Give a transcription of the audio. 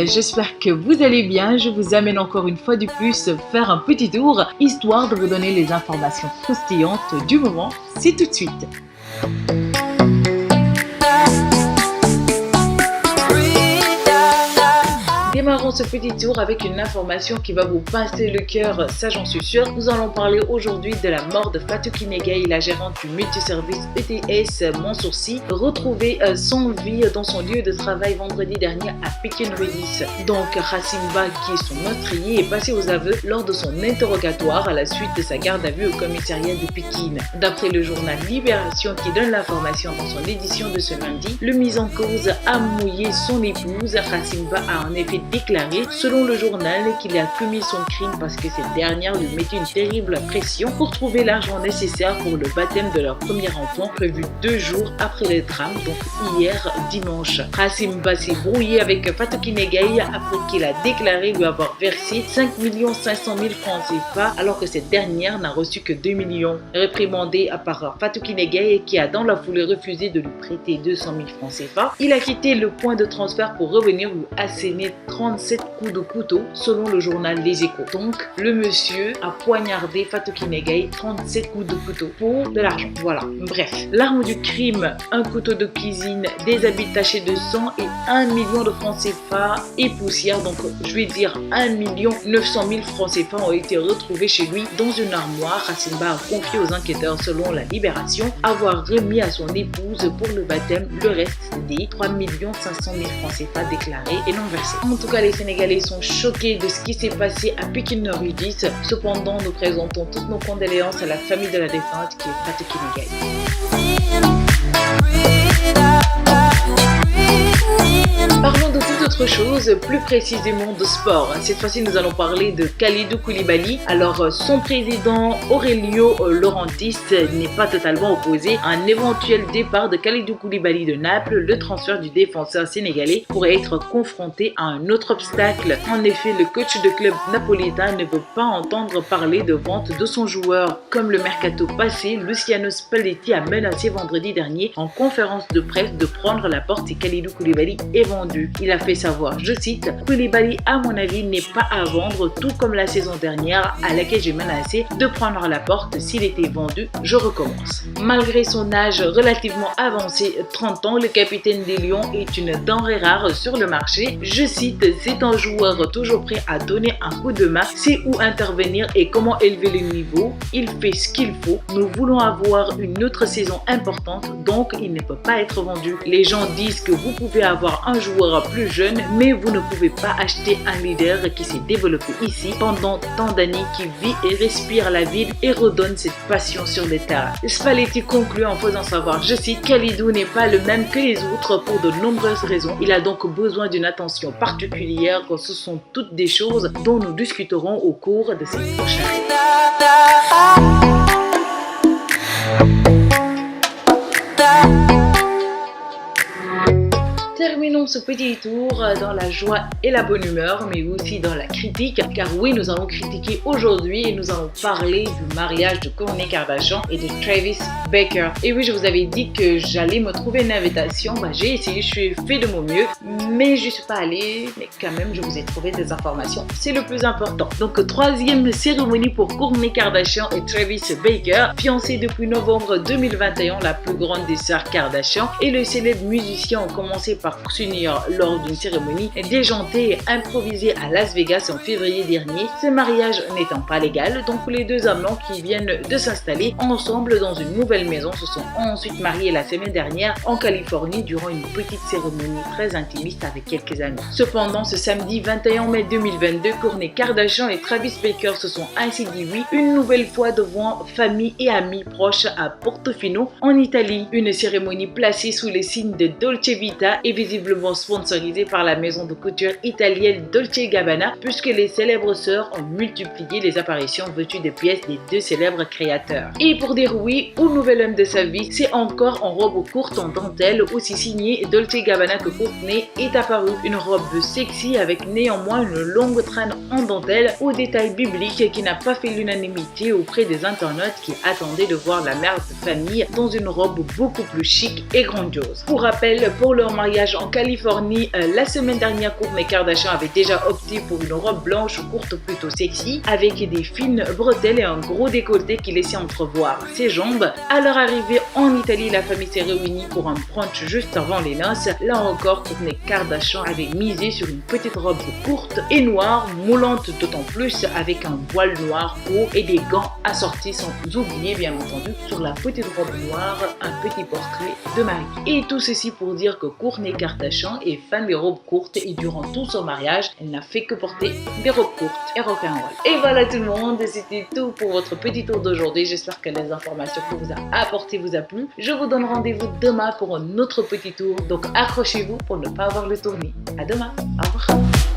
j'espère que vous allez bien. Je vous amène encore une fois de plus faire un petit tour, histoire de vous donner les informations croustillantes du moment. C'est tout de suite. Démarrons ce petit tour avec une information qui va vous pincer le cœur, ça j'en suis sûre. Nous allons parler aujourd'hui de la mort de Fatou Kiné Gaye, la gérante du multiservice ETS Mansourci, retrouvée sans vie dans son lieu de travail vendredi dernier à Pékin Rue 10. Donc Hassim Ba, qui est son meurtrier, est passé aux aveux lors de son interrogatoire à la suite de sa garde à vue au commissariat de Pékin. D'après le journal Libération qui donne l'information dans son édition de ce lundi, le mis en cause a mouillé son épouse. Hassim Ba a en effet déclaré, selon le journal, qu'il a commis son crime parce que cette dernière lui mettait une terrible pression pour trouver l'argent nécessaire pour le baptême de leur premier enfant, prévu 2 jours après le drame, donc hier dimanche. Hassim Ba s'est brouillé avec Fatou Kiné Gaye après qu'il a déclaré lui avoir versé 5 500 000 francs CFA alors que cette dernière n'a reçu que 2 millions. Réprimandé par Fatou Kiné Gaye qui a dans la foulée refusé de lui prêter 200 000 francs CFA, il a quitté le point de transfert pour revenir lui asséner 37 coups de couteau selon le journal Les Échos. Donc le monsieur a poignardé Fatou Kiné Gaye 37 coups de couteau pour de l'argent. Voilà, bref. L'arme du crime, un couteau de cuisine, des habits tachés de sang et 1 million de francs CFA et poussière. Donc je vais dire 1 900 000 francs CFA ont été retrouvés chez lui dans une armoire. Hassim Ba a confié aux enquêteurs selon la Libération avoir remis à son épouse pour le baptême le reste des 3 500 000 francs CFA déclarés et non versés. En tout cas, les Sénégalais sont choqués de ce qui s'est passé à Pékin Rue 10. Cependant, nous présentons toutes nos condoléances à la famille de la défunte qui est Fatou Kiné Gaye. Parlons de toute autre chose, plus précisément de sport. Cette fois-ci, nous allons parler de Kalidou Koulibaly. Alors, son président Aurelio Laurentiis n'est pas totalement opposé à un éventuel départ de Kalidou Koulibaly de Naples. Le transfert du défenseur sénégalais pourrait être confronté à un autre obstacle. En effet, le coach de club napolitain ne veut pas entendre parler de vente de son joueur. Comme le mercato passé, Luciano Spalletti a menacé vendredi dernier en conférence de presse de prendre la porte si Kalidou Koulibaly est vendu. Il a fait savoir, je cite, « Koulibaly, à mon avis, n'est pas à vendre, tout comme la saison dernière à laquelle j'ai menacé de prendre la porte. S'il était vendu, je recommence. » Malgré son âge relativement avancé, 30 ans, le capitaine des Lions est une denrée rare sur le marché. Je cite, « C'est un joueur toujours prêt à donner un coup de main, sait où intervenir et comment élever le niveau. Il fait ce qu'il faut. Nous voulons avoir une autre saison importante, donc il ne peut pas être vendu. Les gens disent que vous pouvez avoir un joueur plus jeune, mais vous ne pouvez pas acheter un leader qui s'est développé ici pendant tant d'années, qui vit et respire la ville et redonne cette passion sur les terrains. » Spalletti conclut en faisant savoir, je cite, « Kalidou n'est pas le même que les autres pour de nombreuses raisons. Il a donc besoin d'une attention particulière. Ce sont toutes des choses dont nous discuterons au cours de ces prochains jours. » Terminons ce petit tour dans la joie et la bonne humeur, mais aussi dans la critique, car oui, nous allons critiquer aujourd'hui et nous allons parler du mariage de Kourtney Kardashian et de Travis Barker. Et oui, je vous avais dit que j'allais me trouver une invitation, j'ai essayé, je suis fait de mon mieux, mais je suis pas allée, mais quand même, je vous ai trouvé des informations, c'est le plus important. Donc, 3e cérémonie pour Kourtney Kardashian et Travis Barker, fiancés depuis novembre 2021, la plus grande des sœurs Kardashian, et le célèbre musicien ont commencé par s'unir lors d'une cérémonie déjantée et improvisée à Las Vegas en février dernier. Ce mariage n'étant pas légal, donc les deux amants qui viennent de s'installer ensemble dans une nouvelle maison se sont ensuite mariés la semaine dernière en Californie durant une petite cérémonie très intimiste avec quelques amis. Cependant, ce samedi 21 mai 2022, Kourtney Kardashian et Travis Barker se sont ainsi dit oui une nouvelle fois devant famille et amis proches à Portofino en Italie. Une cérémonie placée sous les signes de Dolce Vita et visiblement sponsorisée par la maison de couture italienne Dolce & Gabbana, puisque les célèbres sœurs ont multiplié les apparitions vêtues de pièces des deux célèbres créateurs. Et pour dire oui au nouvel homme de sa vie, c'est encore en robe courte en dentelle, aussi signée Dolce & Gabbana que Kourtney, est apparue. Une robe sexy avec néanmoins une longue traîne en dentelle aux détails bibliques qui n'a pas fait l'unanimité auprès des internautes qui attendaient de voir la mère de famille dans une robe beaucoup plus chic et grandiose. Pour rappel, pour leur mariage en Californie, la semaine dernière, Kourtney Kardashian avait déjà opté pour une robe blanche courte plutôt sexy, avec des fines bretelles et un gros décolleté qui laissait entrevoir ses jambes. À leur arrivée en Italie, la famille s'est réunie pour un brunch juste avant les noces. Là encore, Kourtney Kardashian avait misé sur une petite robe courte et noire, moulante d'autant plus, avec un voile noir haut et des gants assortis, sans oublier bien entendu sur la petite robe noire un petit portrait de Marie. Et tout ceci pour dire que Kourtney Kardashian est fan des robes courtes et durant tout son mariage, elle n'a fait que porter des robes courtes et rock'n'roll. Et voilà tout le monde, c'était tout pour votre petit tour d'aujourd'hui. J'espère que les informations que vous a apportées vous a plu. Je vous donne rendez-vous demain pour un autre petit tour, donc accrochez-vous pour ne pas avoir le tournis. À demain, au revoir.